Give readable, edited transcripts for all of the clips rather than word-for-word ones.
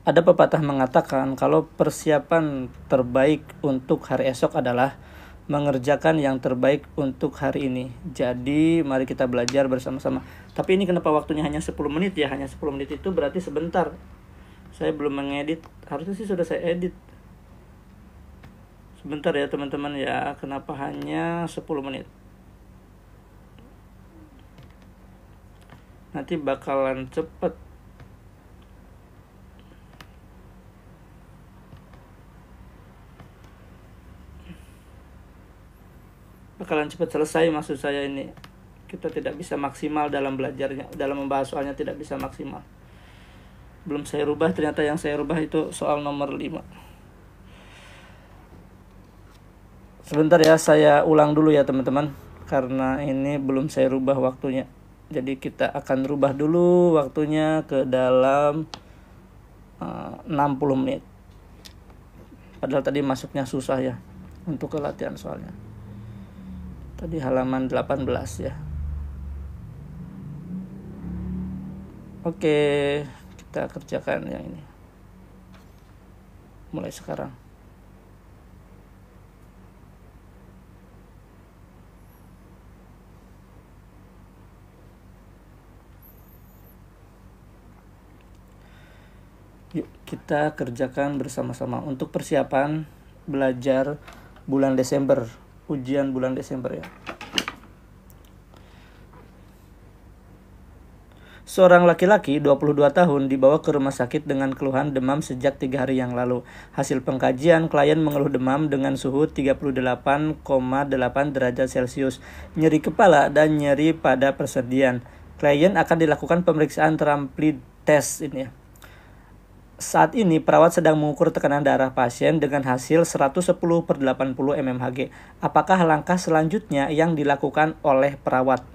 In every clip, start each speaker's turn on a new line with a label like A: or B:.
A: Ada pepatah mengatakan kalau persiapan terbaik untuk hari esok adalah mengerjakan yang terbaik untuk hari ini. Jadi mari kita belajar bersama-sama. Tapi ini kenapa waktunya hanya 10 menit ya? Hanya 10 menit itu berarti sebentar. Saya belum mengedit. Harusnya sih sudah saya edit. Sebentar ya teman-teman ya. Kenapa hanya 10 menit? Nanti bakalan cepet. Bakalan cepat selesai, maksud saya ini. Kita tidak bisa maksimal dalam belajarnya, dalam membahas soalnya tidak bisa maksimal. Belum saya rubah, ternyata yang saya rubah itu soal nomor 5. Sebentar ya, saya ulang dulu ya teman-teman, karena ini belum saya rubah waktunya. Jadi kita akan rubah dulu waktunya ke dalam 60 menit. Padahal tadi masuknya susah ya untuk ke latihan soalnya. Tadi halaman 18 ya. Oke, kita kerjakan yang ini. Mulai sekarang. Yuk kita kerjakan bersama-sama untuk persiapan belajar bulan Desember, ujian bulan Desember ya. Seorang laki-laki 22 tahun dibawa ke rumah sakit dengan keluhan demam sejak 3 hari yang lalu. Hasil pengkajian, klien mengeluh demam dengan suhu 38,8 derajat Celcius, nyeri kepala dan nyeri pada persendian. Klien akan dilakukan pemeriksaan terampli tes ini ya. Saat ini perawat sedang mengukur tekanan darah pasien dengan hasil 110/80 mmHg. Apakah langkah selanjutnya yang dilakukan oleh perawat?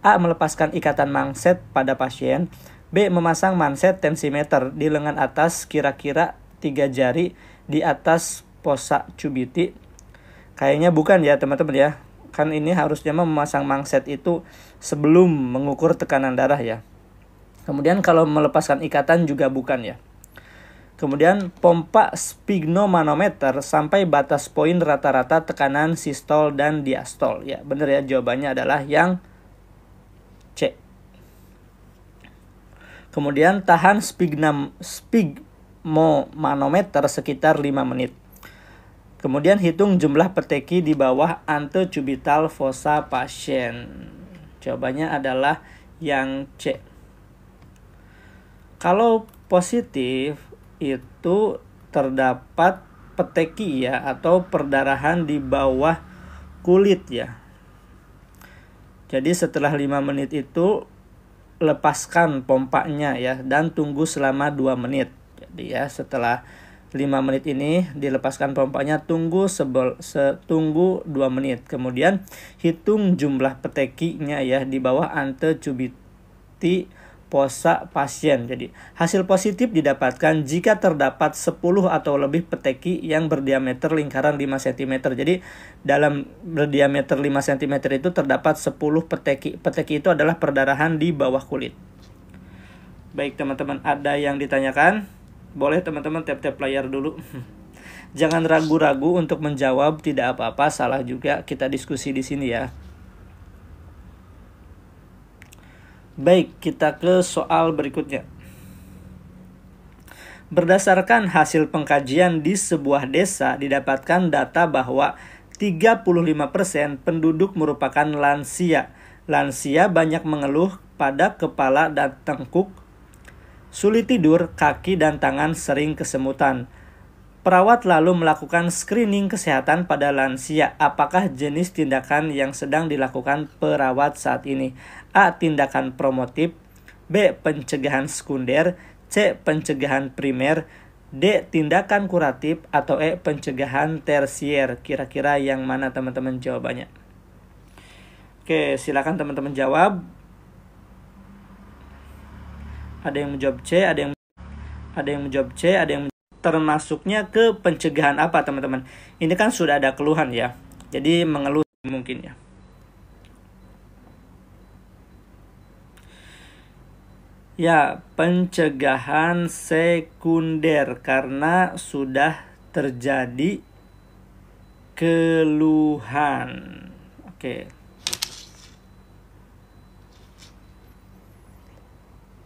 A: A. Melepaskan ikatan manset pada pasien. B. Memasang manset tensimeter di lengan atas kira-kira 3 jari di atas fossa cubiti. Kayaknya bukan ya teman-teman ya. Kan ini harusnya memasang manset itu sebelum mengukur tekanan darah ya. Kemudian kalau melepaskan ikatan juga bukan ya. Kemudian pompa sphygmomanometer sampai batas poin rata-rata tekanan sistol dan diastol. Ya, benar ya, jawabannya adalah yang C. Kemudian tahan sphygmomanometer sekitar 5 menit. Kemudian hitung jumlah peteki di bawah antecubital fossa pasien. Jawabannya adalah yang C. Kalau positif itu terdapat peteki ya atau perdarahan di bawah kulit ya. Jadi setelah 5 menit itu lepaskan pompanya ya dan tunggu selama 2 menit. Jadi ya setelah 5 menit ini dilepaskan pompanya, tunggu 2 menit. Kemudian hitung jumlah petekinya ya di bawah antecubiti fossa pasien. Jadi hasil positif didapatkan jika terdapat 10 atau lebih peteki yang berdiameter lingkaran 5 cm. Jadi dalam berdiameter 5 cm itu terdapat 10 peteki. Peteki itu adalah perdarahan di bawah kulit. Baik teman-teman, ada yang ditanyakan? Boleh teman-teman tap-tap layar dulu. Jangan ragu-ragu untuk menjawab, tidak apa-apa, salah juga, kita diskusi di sini ya. Baik, kita ke soal berikutnya. Berdasarkan hasil pengkajian di sebuah desa, didapatkan data bahwa 35% penduduk merupakan lansia. Lansia banyak mengeluh pada kepala dan tengkuk, sulit tidur, kaki dan tangan sering kesemutan. Perawat lalu melakukan screening kesehatan pada lansia. Apakah jenis tindakan yang sedang dilakukan perawat saat ini? A. Tindakan promotif. B. Pencegahan sekunder. C. Pencegahan primer. D. Tindakan kuratif. Atau E. Pencegahan tersier. Kira-kira yang mana teman-teman jawabannya? Oke, silakan teman-teman jawab. Ada yang menjawab C, ada yang menjawab C, ada yang termasuknya ke pencegahan apa teman-teman? Ini kan sudah ada keluhan ya. Jadi mengeluh mungkin ya. Ya, pencegahan sekunder karena sudah terjadi keluhan. Oke.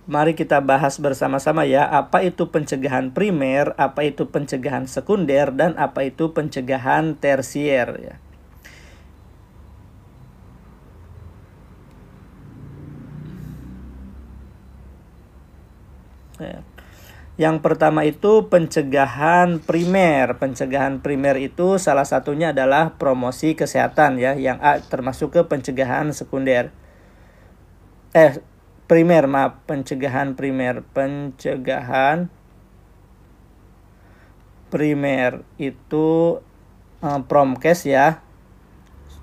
A: Mari kita bahas bersama-sama ya, apa itu pencegahan primer, apa itu pencegahan sekunder, dan apa itu pencegahan tersier ya. Yang pertama itu pencegahan primer. Pencegahan primer itu salah satunya adalah promosi kesehatan ya, yang termasuk ke pencegahan sekunder. Primer, maaf, pencegahan primer. Pencegahan primer itu promkes ya.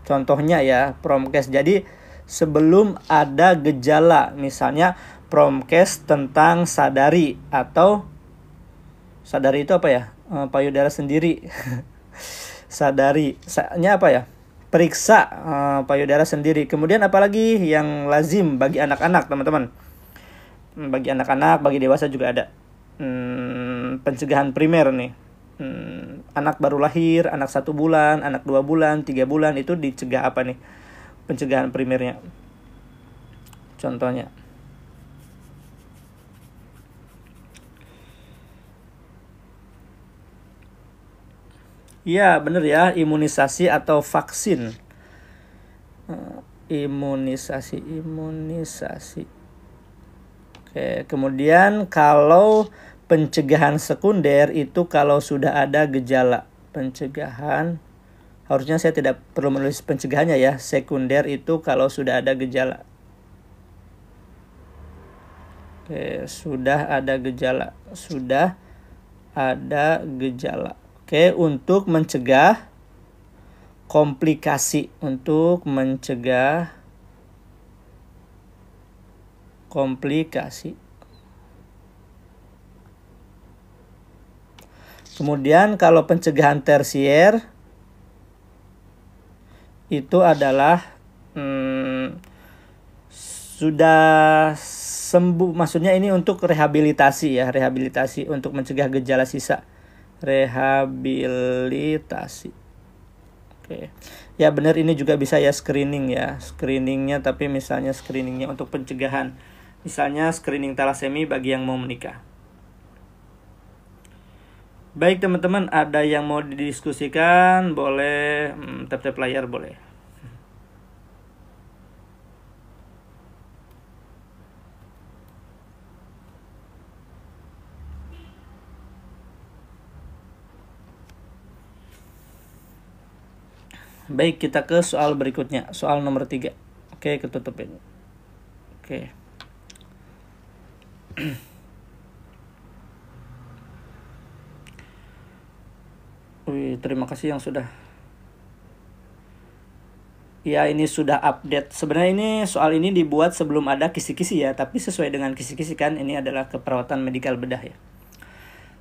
A: Contohnya ya, promkes. Jadi sebelum ada gejala, misalnya promkes tentang sadari, atau sadari itu apa ya? Payudara sendiri. Sadari-nya apa ya? Periksa payudara sendiri. Kemudian apalagi yang lazim bagi anak-anak, teman-teman? Bagi anak-anak, bagi dewasa juga ada. Pencegahan primer nih. Anak baru lahir, anak 1 bulan, anak 2 bulan, 3 bulan, itu dicegah apa nih? Pencegahan primernya. Contohnya. Iya, bener ya, imunisasi atau vaksin. Imunisasi. Oke, kemudian kalau pencegahan sekunder itu kalau sudah ada gejala. Pencegahan, harusnya saya tidak perlu menulis pencegahannya ya. Sekunder itu kalau sudah ada gejala. Oke, sudah ada gejala. Oke, untuk mencegah komplikasi. Kemudian kalau pencegahan tersier itu adalah sudah sembuh, maksudnya ini untuk rehabilitasi ya, rehabilitasi untuk mencegah gejala sisa. Rehabilitasi. Oke. Ya benar, ini juga bisa ya screening ya. Screeningnya, tapi misalnya screeningnya untuk pencegahan. Misalnya screening talasemi bagi yang mau menikah. Baik teman-teman, ada yang mau didiskusikan? Boleh tap-tap layar boleh. Baik, kita ke soal berikutnya. Soal nomor 3. Oke, ketutupin. Oke. Terima kasih yang sudah. Ya, ini sudah update. Sebenarnya ini soal ini dibuat sebelum ada kisi-kisi ya, tapi sesuai dengan kisi-kisi kan, ini adalah keperawatan medikal bedah ya.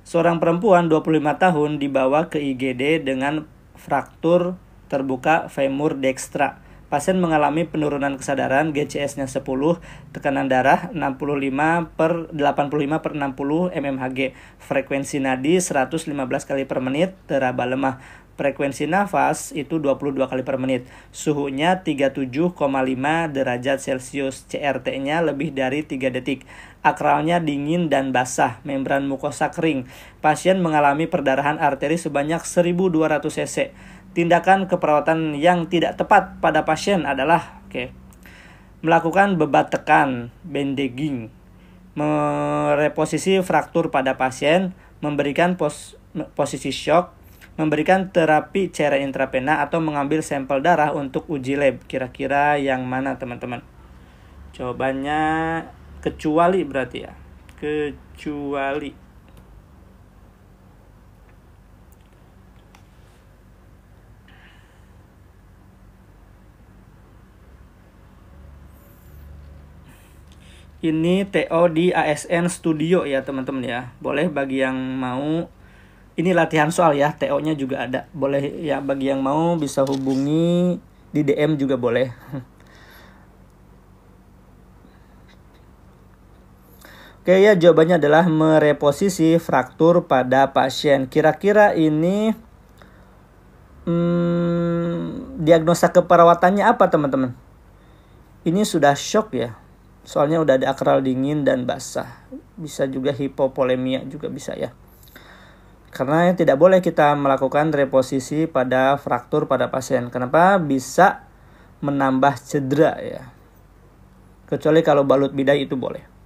A: Seorang perempuan 25 tahun dibawa ke IGD dengan fraktur terbuka femur dextra. Pasien mengalami penurunan kesadaran, GCS-nya 10, tekanan darah 85/60 mmHg, frekuensi nadi 115 kali per menit, teraba lemah. Frekuensi nafas itu 22 kali per menit. Suhunya 37,5 derajat Celcius. CRT-nya lebih dari 3 detik. Akralnya dingin dan basah. Membran mukosa kering. Pasien mengalami perdarahan arteri sebanyak 1200 cc. Tindakan keperawatan yang tidak tepat pada pasien adalah melakukan bebat tekan, bandaging, mereposisi fraktur pada pasien, memberikan posisi shock, memberikan terapi cairan intravena, atau mengambil sampel darah untuk uji lab. Kira-kira yang mana teman-teman? Jawabannya kecuali berarti ya. Kecuali. Ini TO di ASN Studio ya teman-teman ya. Boleh bagi yang mau. Ini latihan soal ya, TO-nya juga ada. Boleh ya, bagi yang mau bisa hubungi di DM juga boleh. Oke ya, jawabannya adalah mereposisi fraktur pada pasien. Kira-kira ini diagnosa keperawatannya apa teman-teman? Ini sudah shock ya. Soalnya udah ada akral dingin dan basah. Bisa juga hipovolemia juga bisa ya. Karena tidak boleh kita melakukan reposisi pada fraktur pada pasien. Kenapa? Bisa menambah cedera ya. Kecuali kalau balut bidai itu boleh.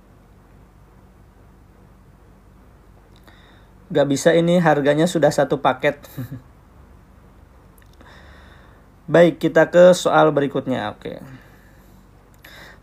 A: Gak bisa, ini harganya sudah satu paket. Baik, kita ke soal berikutnya. Oke.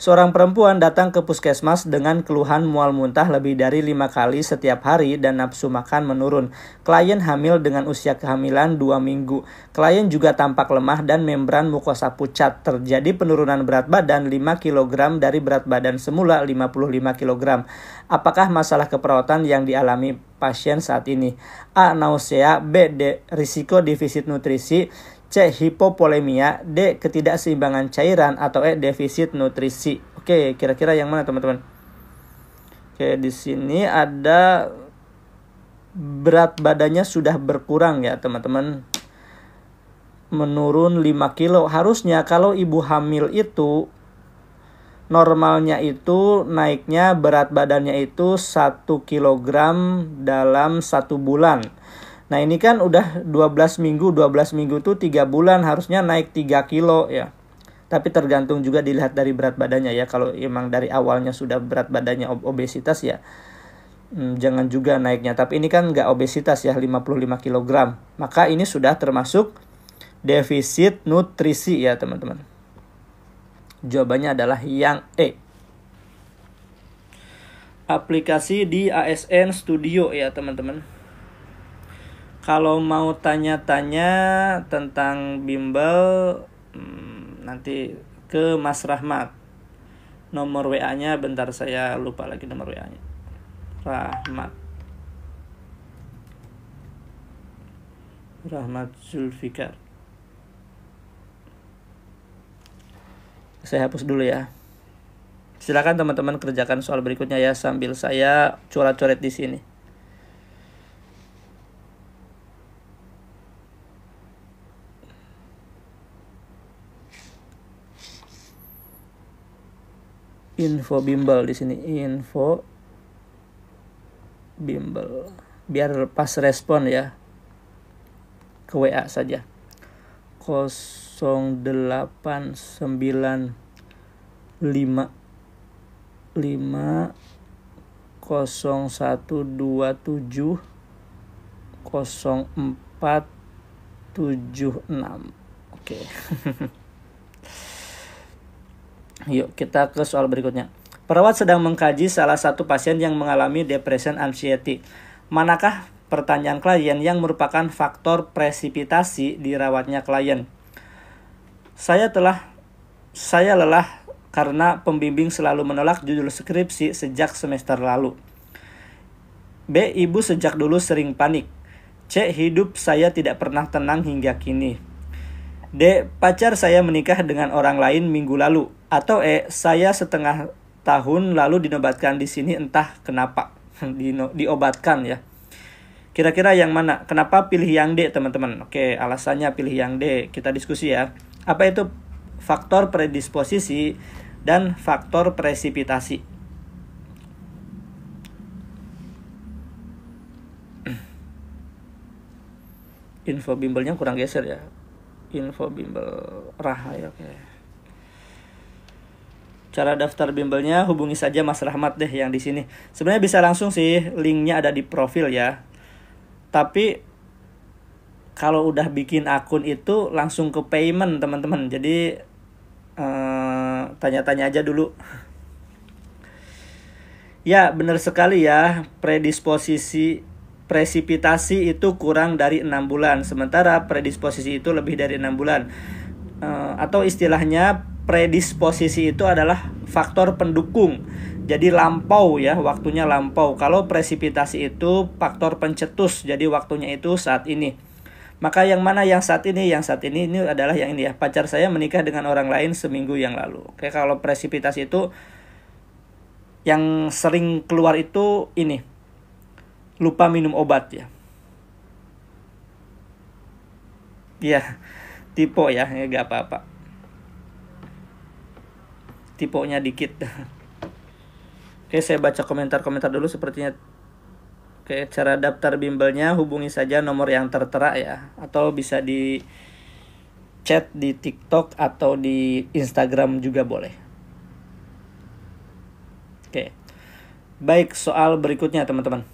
A: Seorang perempuan datang ke puskesmas dengan keluhan mual muntah lebih dari 5 kali setiap hari dan nafsu makan menurun. Klien hamil dengan usia kehamilan 2 minggu. Klien juga tampak lemah dan membran mukosa pucat. Terjadi penurunan berat badan 5 kg dari berat badan semula 55 kg. Apakah masalah keperawatan yang dialami pasien saat ini? A. Nausea. B. Risiko defisit nutrisi. C. Hipovolemia. D. Ketidakseimbangan cairan. Atau E. Defisit nutrisi. Oke, kira-kira yang mana teman-teman? Oke, di sini ada berat badannya sudah berkurang ya teman-teman. Menurun 5 kilo. Harusnya kalau ibu hamil itu normalnya itu naiknya berat badannya itu 1 kg dalam 1 bulan. Nah ini kan udah 12 minggu itu 3 bulan harusnya naik 3 kilo ya. Tapi tergantung juga dilihat dari berat badannya ya. Kalau emang dari awalnya sudah berat badannya obesitas ya jangan juga naiknya. Tapi ini kan nggak obesitas ya, 55 kg. Maka ini sudah termasuk defisit nutrisi ya teman-teman. Jawabannya adalah yang E. Aplikasi di ASN Studio ya teman-teman. Kalau mau tanya-tanya tentang bimbel nanti ke Mas Rahmat. Nomor WA-nya bentar, saya lupa lagi nomor WA-nya. Rahmat Zulfikar. Saya hapus dulu ya. Silakan teman-teman kerjakan soal berikutnya ya sambil saya coret-coret di sini. Info bimbel di sini, info bimbel. Biar pas respon ya. Ke WA saja. 0895 0127 0476. Oke. Yuk kita ke soal berikutnya. Perawat sedang mengkaji salah satu pasien yang mengalami depression anxiety. Manakah, pertanyaan klien, yang merupakan faktor presipitasi dirawatnya klien? Saya lelah karena pembimbing selalu menolak judul skripsi sejak semester lalu. B. Ibu sejak dulu sering panik. C. Hidup saya tidak pernah tenang hingga kini. D. Pacar saya menikah dengan orang lain minggu lalu. Atau E. Saya setengah tahun lalu dinobatkan di sini entah kenapa. Diobatkan ya. Kira-kira yang mana? Kenapa pilih yang D teman-teman? Oke, alasannya pilih yang D. Kita diskusi ya. Apa itu faktor predisposisi dan faktor presipitasi? Info bimbelnya kurang geser ya. Info bimbel Rahaya. Oke. Cara daftar bimbelnya hubungi saja Mas Rahmat deh yang di sini. Sebenarnya bisa langsung sih, linknya ada di profil ya. Tapi kalau udah bikin akun itu langsung ke payment teman-teman. Jadi tanya-tanya aja dulu. Ya benar sekali ya, presipitasi itu kurang dari 6 bulan. Sementara predisposisi itu lebih dari 6 bulan. Atau istilahnya predisposisi itu adalah faktor pendukung. Jadi lampau ya, waktunya lampau. Kalau presipitasi itu faktor pencetus. Jadi waktunya itu saat ini. Maka yang mana yang saat ini? Yang saat ini adalah yang ini ya. Pacar saya menikah dengan orang lain seminggu yang lalu. Oke, kalau presipitasi itu Yang sering keluar itu ini, lupa minum obat ya. Ya, tipe ya, gak apa-apa. Tipenya dikit. Oke, saya baca komentar-komentar dulu sepertinya. Oke, cara daftar bimbelnya hubungi saja nomor yang tertera ya, atau bisa di chat di TikTok atau di Instagram juga boleh. Oke. Baik, soal berikutnya teman-teman.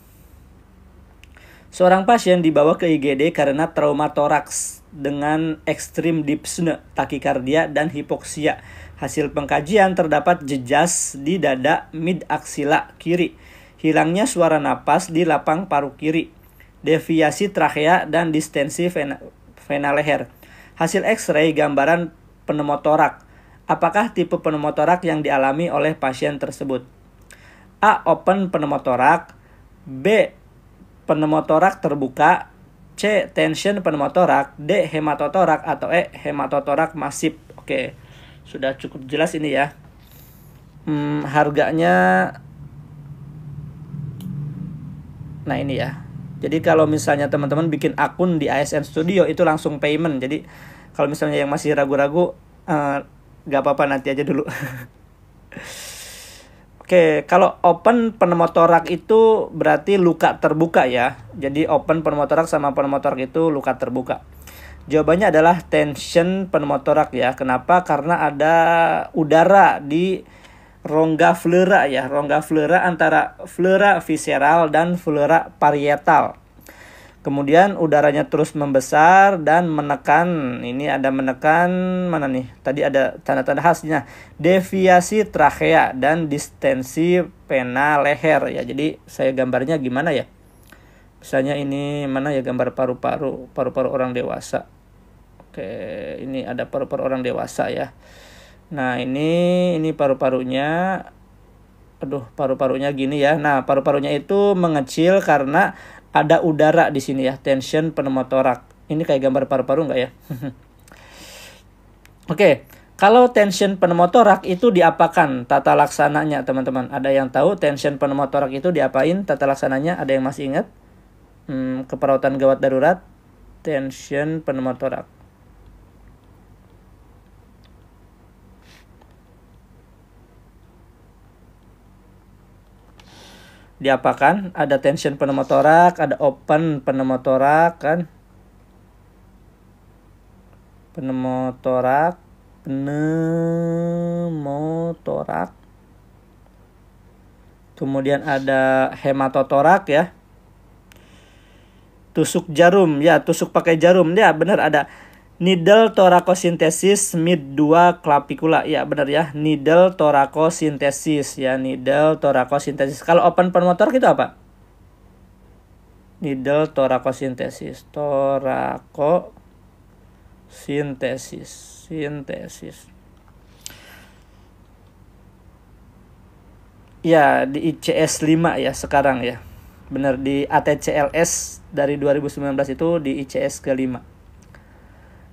A: Seorang pasien dibawa ke IGD karena trauma toraks dengan ekstrim dyspnea, takikardia, dan hipoksia. Hasil pengkajian terdapat jejas di dada mid-aksila kiri, hilangnya suara napas di lapang paru kiri, deviasi trachea, dan distensi vena leher. Hasil X-ray gambaran pneumotorak. Apakah tipe pneumotorak yang dialami oleh pasien tersebut? A. Open pneumotorak. B. Pneumotorak terbuka. C. Tension pneumotorak. D. Hematotorak. Atau E. Hematotorak masif. Oke, sudah cukup jelas ini ya. Harganya, nah ini ya. Jadi kalau misalnya teman-teman bikin akun di ASN Studio itu langsung payment. Jadi kalau misalnya yang masih ragu-ragu, gak apa-apa, nanti aja dulu. Oke, kalau open pneumotorak itu berarti luka terbuka ya. Jadi open pneumotorak sama pneumotorak itu luka terbuka. Jawabannya adalah tension pneumotorak ya. Kenapa? Karena ada udara di rongga pleura ya. Rongga pleura antara pleura visceral dan pleura parietal. Kemudian udaranya terus membesar dan menekan. Ini ada menekan, mana nih? Tadi ada tanda-tanda khasnya. Deviasi trachea dan distensi vena leher ya. Jadi saya gambarnya gimana ya? Misalnya ini mana ya, gambar paru-paru orang dewasa. Oke, ini ada paru-paru orang dewasa ya. Nah, ini paru-parunya. Aduh, paru-parunya gini ya. Nah, paru-parunya itu mengecil karena ada udara di sini ya, tension pneumotorak. Ini kayak gambar paru-paru nggak ya? Oke, kalau tension pneumotorak itu diapakan tata laksananya teman-teman? Ada yang tahu tension pneumotorak itu diapain tata laksananya? Ada yang masih ingat? Keperawatan gawat darurat, tension pneumotorak. Diapakan? Ada tension pneumotorak, ada open pneumotorak kan? Pneumotorak. Kemudian ada hematotorak ya. Tusuk jarum ya, tusuk pakai jarum ya, benar. Ada needle thoracocentesis mid 2 clavicula ya, benar ya, needle thoracocentesis ya, needle thoracocentesis. Kalau open pneumotorak itu apa? Needle thoracocentesis, sintesis. Ya, di ICS 5 ya sekarang ya. Benar, di ATCLS dari 2019 itu di ICS ke-5.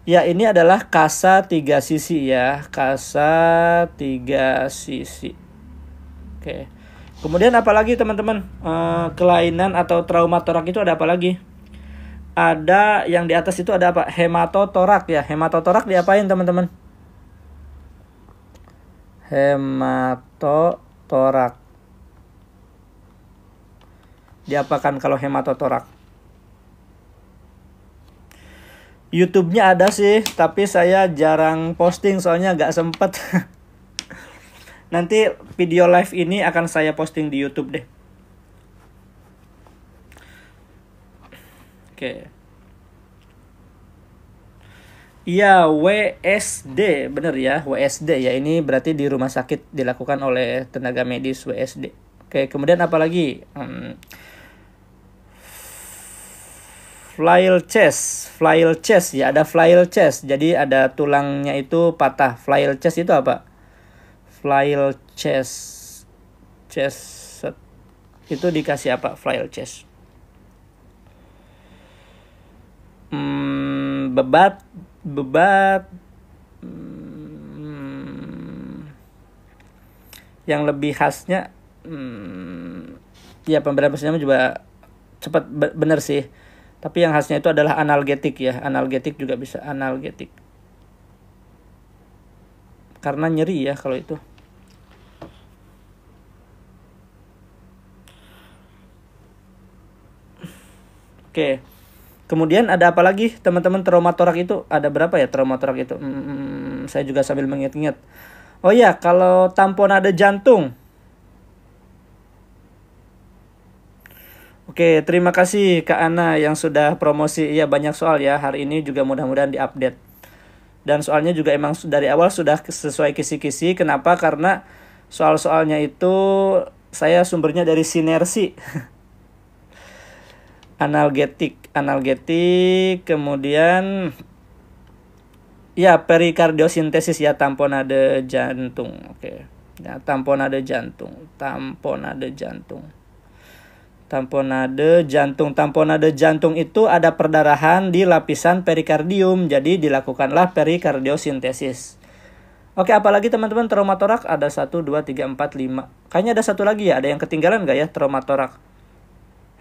A: Ya, ini adalah kasa 3 sisi ya, kasa 3 sisi. Oke. Kemudian apa lagi teman-teman? Kelainan atau traumatorak itu ada apa lagi? Ada yang di atas itu ada apa? Hematotorak ya. Hematotorak diapain teman-teman? Hematotorak. Diapakan kalau hematotorak? YouTube-nya ada sih, tapi saya jarang posting soalnya gak sempet. Nanti video live ini akan saya posting di YouTube deh. Oke. Iya, WSD, bener ya, WSD ya. Ini berarti di rumah sakit dilakukan oleh tenaga medis WSD. Oke, kemudian apa lagi? Flail chest ya, ada flail chest. Jadi ada tulangnya itu patah. Flail chest itu apa? Flail chest itu dikasih apa? Flail chest. Bebat. Yang lebih khasnya Ya pemberian parasetamol juga cepat, bener sih. Tapi yang khasnya itu adalah analgetik ya. Analgetik juga bisa, analgetik. Karena nyeri ya kalau itu. Oke. Kemudian ada apa lagi teman-teman traumatoraks itu? Ada berapa ya traumatoraks itu? Saya juga sambil mengingat-ingat. Oh ya, kalau tamponade jantung. Oke, terima kasih Kak Ana yang sudah promosi. Iya, banyak soal ya. Hari ini juga mudah-mudahan diupdate. Dan soalnya juga emang dari awal sudah sesuai kisi-kisi. Kenapa? Karena soal-soalnya itu saya sumbernya dari Sinersi. Analgetik, kemudian ya perikardiosintesis ya, tamponade jantung. Oke. Ya, tamponade jantung. Tamponade jantung itu ada perdarahan di lapisan perikardium, jadi dilakukanlah perikardiosintesis. Oke, apalagi teman-teman traumatoraks? Ada 1, 2, 3, 4, 5. Kayaknya ada satu lagi ya, ada yang ketinggalan nggak ya traumatoraks?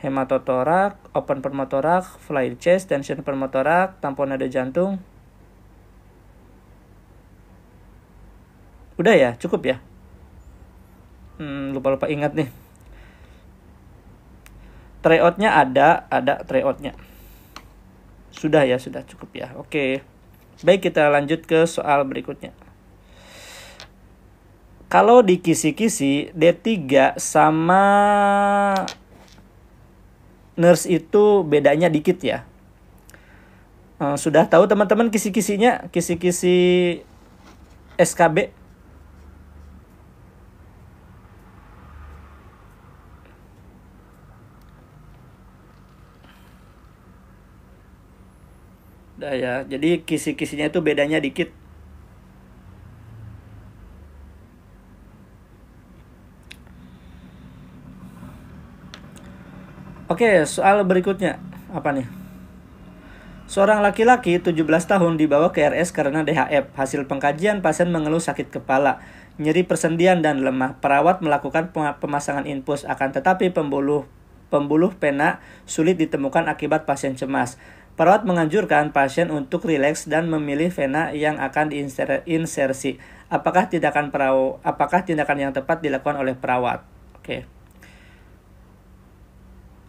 A: Hematotoraks, open pneumotoraks, flared chest, tension pneumotoraks, tamponade jantung. Udah ya, cukup ya? Lupa ingat nih. Tryout-nya ada tryout-nya. Sudah ya, sudah cukup ya. Oke. Baik, kita lanjut ke soal berikutnya. Kalau di kisi-kisi D3 sama nurse itu bedanya dikit ya. Sudah tahu teman-teman kisi-kisinya, kisi-kisi SKB? Udah ya, jadi kisi-kisinya itu bedanya dikit. Oke, soal berikutnya. Apa nih? Seorang laki-laki 17 tahun dibawa ke RS karena DHF. Hasil pengkajian, pasien mengeluh sakit kepala, nyeri persendian dan lemah. Perawat melakukan pemasangan infus, akan tetapi pembuluh pena sulit ditemukan akibat pasien cemas. Perawat menganjurkan pasien untuk rileks dan memilih vena yang akan diinsersi. Apakah tindakan yang tepat dilakukan oleh perawat? Oke.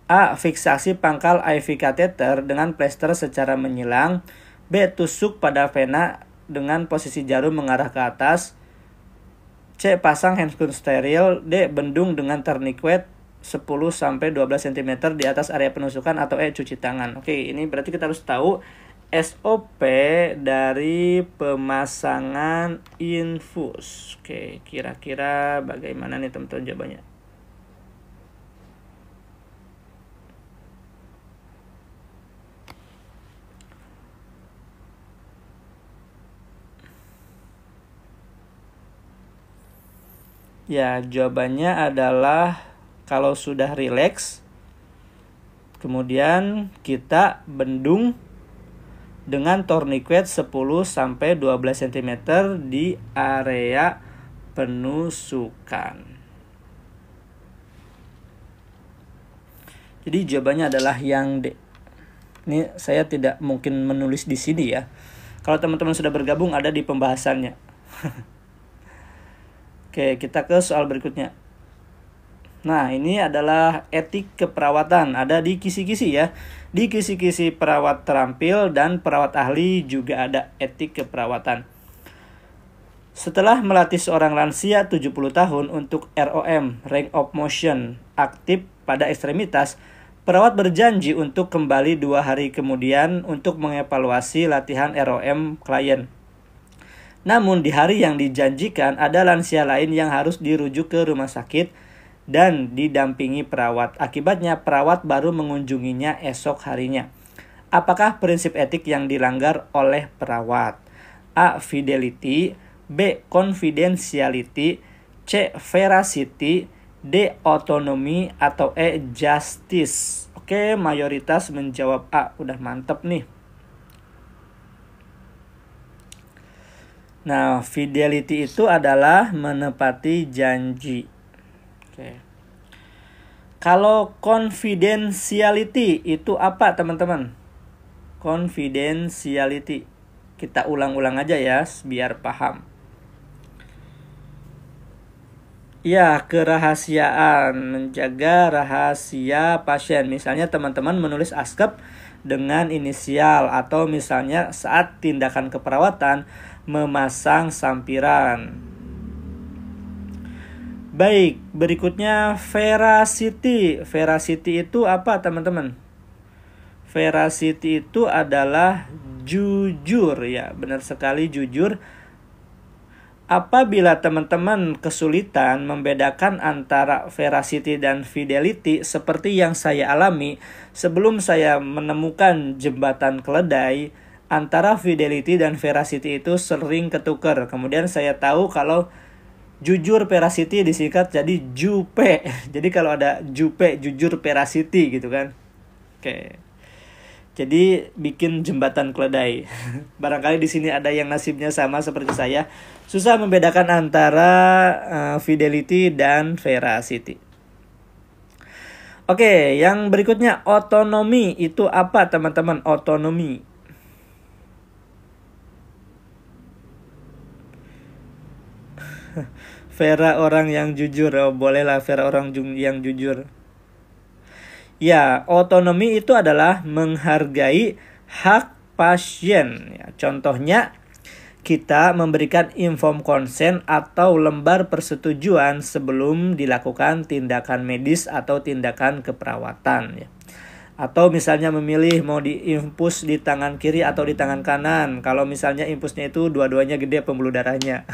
A: A. Fiksasi pangkal IV kateter dengan plester secara menyilang. B. Tusuk pada vena dengan posisi jarum mengarah ke atas. C. Pasang handscoon steril. D. Bendung dengan tourniquet 10-12 cm di atas area penusukan. Atau E. Cuci tangan. Oke, ini berarti kita harus tahu SOP dari pemasangan infus. Oke, kira-kira bagaimana nih teman-teman jawabannya? Ya, jawabannya adalah kalau sudah rileks, kemudian kita bendung dengan tourniquet 10-12 cm di area penusukan. Jadi jawabannya adalah yang D. Ini saya tidak mungkin menulis di sini ya. Kalau teman-teman sudah bergabung ada di pembahasannya. Oke, kita ke soal berikutnya. Nah, ini adalah etik keperawatan. Ada di kisi-kisi ya. Di kisi-kisi perawat terampil dan perawat ahli juga ada etik keperawatan. Setelah melatih seorang lansia 70 tahun untuk ROM, range of motion, aktif pada ekstremitas, perawat berjanji untuk kembali 2 hari kemudian untuk mengevaluasi latihan ROM klien. Namun di hari yang dijanjikan ada lansia lain yang harus dirujuk ke rumah sakit dan didampingi perawat. Akibatnya perawat baru mengunjunginya esok harinya. Apakah prinsip etik yang dilanggar oleh perawat? A. Fidelity. B. Confidentiality. C. Veracity. D. Autonomy. Atau E. Justice. Oke, mayoritas menjawab A. Udah mantep nih. Nah, fidelity itu adalah menepati janji. Oke. Kalau confidentiality itu apa, teman-teman? Confidentiality. Kita ulang-ulang aja ya biar paham. Ya, kerahasiaan, menjaga rahasia pasien. Misalnya teman-teman menulis askep dengan inisial, atau misalnya saat tindakan keperawatan memasang sampiran. Baik, berikutnya veracity. Veracity itu apa, teman-teman? Veracity itu adalah jujur, ya, benar sekali, jujur. Apabila teman-teman kesulitan membedakan antara veracity dan fidelity seperti yang saya alami sebelum saya menemukan jembatan keledai, antara fidelity dan veracity itu sering ketukar. Kemudian saya tahu kalau jujur veracity disingkat jadi JUPE. Jadi kalau ada JUPE, jujur veracity gitu kan. Oke. Jadi bikin jembatan keledai. Barangkali di sini ada yang nasibnya sama seperti saya, susah membedakan antara fidelity dan veracity. Oke, yang berikutnya otonomi itu apa, teman-teman? Otonomi. Vera orang yang jujur. Oh, bolehlah Vera orang yang jujur. Ya, otonomi itu adalah menghargai hak pasien. Ya, contohnya, kita memberikan inform consent atau lembar persetujuan sebelum dilakukan tindakan medis atau tindakan keperawatan. Ya. Atau misalnya memilih mau diinfus di tangan kiri atau di tangan kanan. Kalau misalnya infusnya itu dua-duanya gede pembuluh darahnya.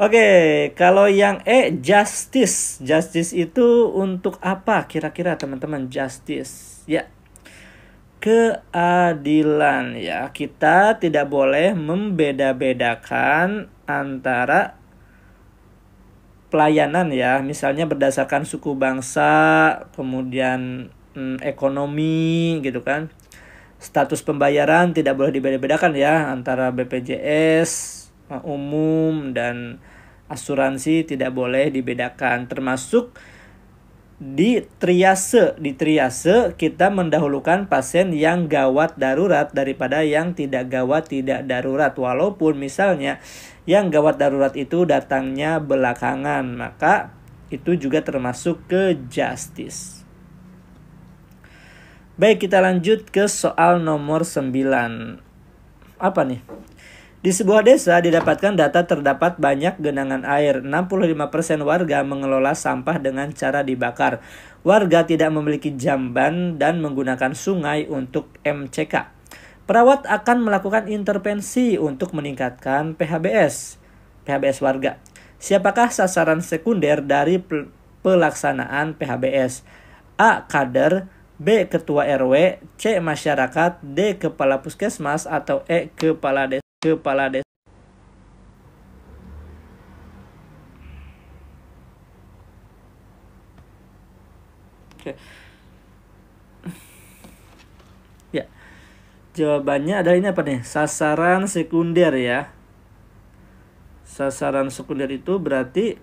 A: Oke, kalau yang justice. Justice itu untuk apa kira-kira, teman-teman? Justice, ya, keadilan, ya. Kita tidak boleh membeda-bedakan antara pelayanan, ya. Misalnya berdasarkan suku bangsa, kemudian ekonomi, gitu kan. Status pembayaran tidak boleh dibeda-bedakan, ya, antara BPJS umum dan asuransi tidak boleh dibedakan. Termasuk di triase. Di triase kita mendahulukan pasien yang gawat darurat daripada yang tidak gawat tidak darurat. Walaupun misalnya yang gawat darurat itu datangnya belakangan, maka itu juga termasuk ke justice. Baik, kita lanjut ke soal nomor 9. Apa nih? Di sebuah desa didapatkan data terdapat banyak genangan air. 65% warga mengelola sampah dengan cara dibakar. Warga tidak memiliki jamban dan menggunakan sungai untuk MCK. Perawat akan melakukan intervensi untuk meningkatkan PHBS warga. Siapakah sasaran sekunder dari pelaksanaan PHBS? A. Kader, B. Ketua RW, C. Masyarakat, D. Kepala Puskesmas, atau E. Kepala desa. Oke. Ya. Jawabannya adalah ini apa nih? Sasaran sekunder, ya. Sasaran sekunder itu berarti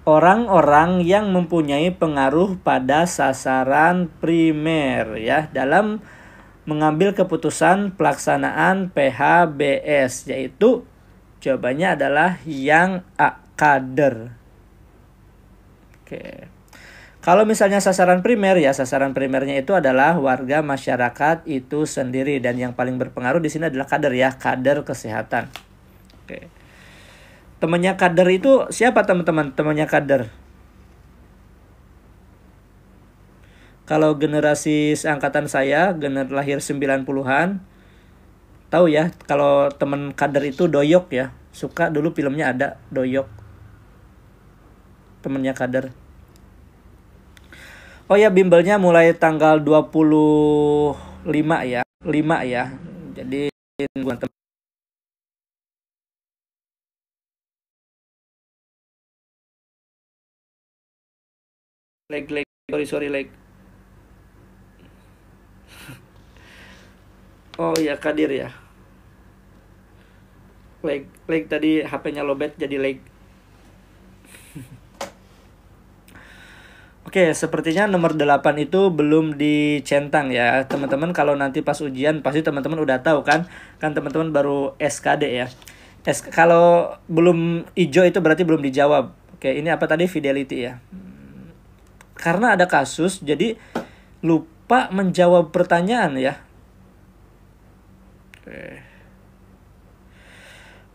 A: orang-orang yang mempunyai pengaruh pada sasaran primer, ya, dalam mengambil keputusan pelaksanaan PHBS, yaitu jawabannya adalah yang A, kader. Oke. Kalau misalnya sasaran primer, ya, sasaran primernya itu adalah warga masyarakat itu sendiri, dan yang paling berpengaruh di sini adalah kader, ya, kader kesehatan. Oke. Temannya kader itu siapa, teman-teman? Temannya kader. Kalau generasi seangkatan saya, lahir 90-an, tahu ya, kalau teman kader itu Doyok, ya. Suka dulu filmnya ada Doyok. Temennya kader. Oh ya, bimbelnya mulai tanggal 25 ya. 5 ya. Jadi buat teman. Sorry. Oh ya, Kadir ya. lag tadi HP-nya lowbat jadi lag. Oke, sepertinya nomor 8 itu belum dicentang ya. Teman-teman kalau nanti pas ujian pasti teman-teman udah tahu kan? Kan teman-teman baru SKD ya. Kalau belum hijau itu berarti belum dijawab. Oke, ini apa tadi? Fidelity ya. Karena ada kasus jadi lupa menjawab pertanyaan ya. Oke.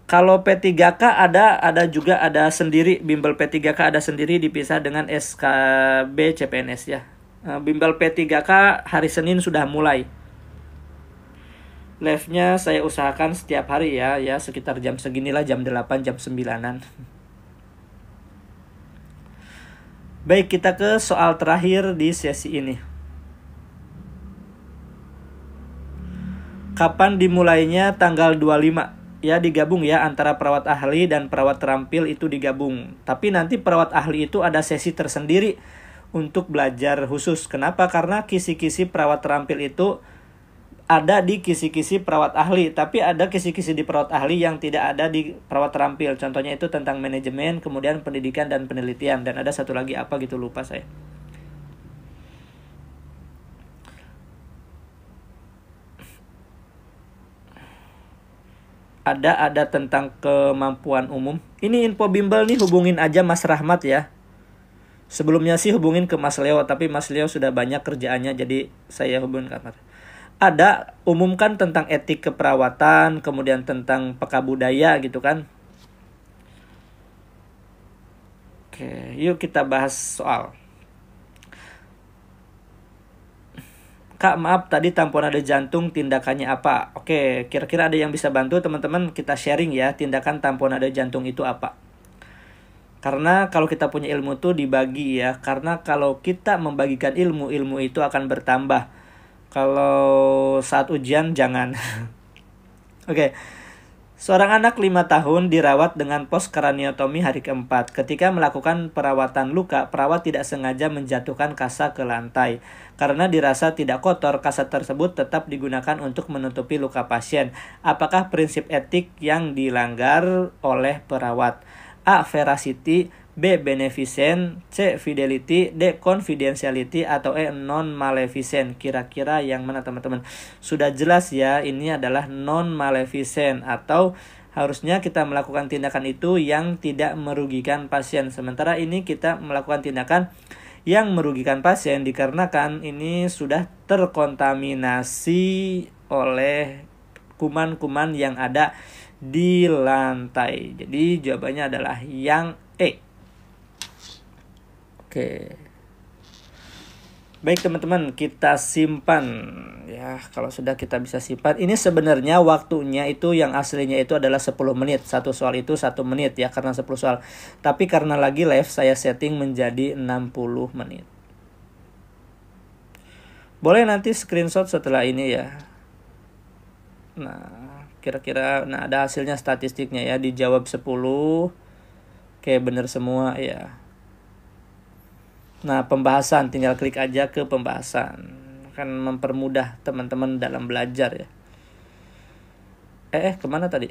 A: Kalau P3K ada juga ada sendiri, bimbel P3K ada sendiri dipisah dengan SKB CPNS ya. Bimbel P3K hari Senin sudah mulai. Live-nya saya usahakan setiap hari ya sekitar jam seginilah, jam 8, jam 9-an. Baik, kita ke soal terakhir di sesi ini. Kapan dimulainya? Tanggal 25. Ya digabung ya antara perawat ahli dan perawat terampil itu digabung. Tapi nanti perawat ahli itu ada sesi tersendiri untuk belajar khusus. Kenapa? Karena kisi-kisi perawat terampil itu ada di kisi-kisi perawat ahli, tapi ada kisi-kisi di perawat ahli yang tidak ada di perawat terampil. Contohnya itu tentang manajemen, kemudian pendidikan dan penelitian, dan ada satu lagi apa gitu lupa saya. Ada tentang kemampuan umum. Ini info bimbel nih, hubungin aja Mas Rahmat ya. Sebelumnya sih hubungin ke Mas Leo, tapi Mas Leo sudah banyak kerjaannya jadi saya hubungin ke Mas. Ada umumkan tentang etik keperawatan, kemudian tentang peka budaya gitu kan. Oke, yuk kita bahas soal. Kak, maaf tadi tamponade jantung tindakannya apa? Oke, kira-kira ada yang bisa bantu teman-teman, kita sharing ya, tindakan tamponade jantung itu apa? Karena kalau kita punya ilmu tuh dibagi ya, karena kalau kita membagikan ilmu itu akan bertambah. Kalau saat ujian jangan. Oke. Seorang anak 5 tahun dirawat dengan poskraniotomi hari keempat. Ketika melakukan perawatan luka, perawat tidak sengaja menjatuhkan kasa ke lantai. Karena dirasa tidak kotor, kasa tersebut tetap digunakan untuk menutupi luka pasien. Apakah prinsip etik yang dilanggar oleh perawat? A. Veracity, B. Beneficent, C. Fidelity, D. Confidentiality, atau E. Non-maleficent. Kira-kira yang mana teman-teman? Sudah jelas ya, ini adalah non-maleficent, atau harusnya kita melakukan tindakan itu yang tidak merugikan pasien. Sementara ini kita melakukan tindakan yang merugikan pasien dikarenakan ini sudah terkontaminasi oleh kuman-kuman yang ada di lantai. Jadi jawabannya adalah yang E. Oke. Baik teman-teman, kita simpan ya. Kalau sudah kita bisa simpan. Ini sebenarnya waktunya itu yang aslinya itu adalah 10 menit. Satu soal itu 1 menit ya, karena 10 soal. Tapi karena lagi live saya setting menjadi 60 menit. Boleh nanti screenshot setelah ini ya. Nah, kira-kira ada hasilnya statistiknya ya, dijawab 10. Oke, bener semua ya. Nah, pembahasan tinggal klik aja ke pembahasan. Akan mempermudah teman-teman dalam belajar ya. Kemana tadi?